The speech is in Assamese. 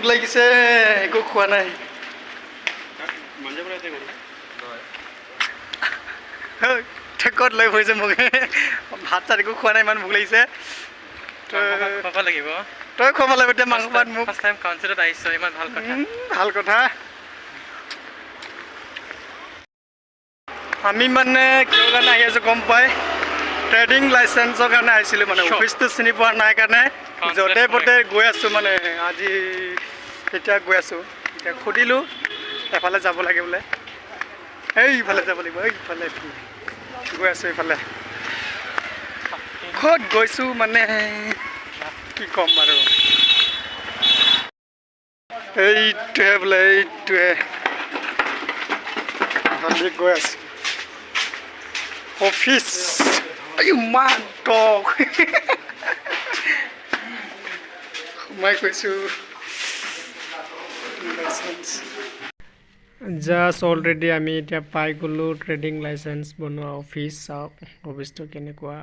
ভোক লাগিছে একো খোৱা নাই ঠেকত লৈ ফুৰিছে মোক ভাত চাত একো খোৱা নাই ইমান ভোক লাগিছে খাব লাগিব তই খোৱাব লাগিব এতিয়া মাংস ভাত মোক ফাৰ্ষ্ট টাইম কাউন্সিলত আহিছ ইমান ভাল কথা ভাল কথা আমি মানে কিয় কাৰণে আহি আছোঁ গম পাই ট্ৰেডিং লাইচেন্সৰ কাৰণে আহিছিলোঁ মানে অফিচটো চিনি পোৱা নাই কাৰণে য'তে প'তে গৈ আছোঁ মানে আজি এতিয়া গৈ আছোঁ এতিয়া সুধিলোঁ এফালে যাব লাগে বোলে এইফালে যাব লাগিব এইফালে গৈ আছোঁ এইফালে ক'ত গৈছোঁ মানে কি ক'ম আৰু এইটোৱে বোলে এইটোৱে ভালকৈ গৈ আছোঁ অফিচ ইমান টক সোমাই কৈছোঁ জাষ্ট অলৰেডি আমি এতিয়া পাই গ'লোঁ ট্ৰেডিং লাইচেন্স বনোৱা অফিচ চাওক অফিচটো কেনেকুৱা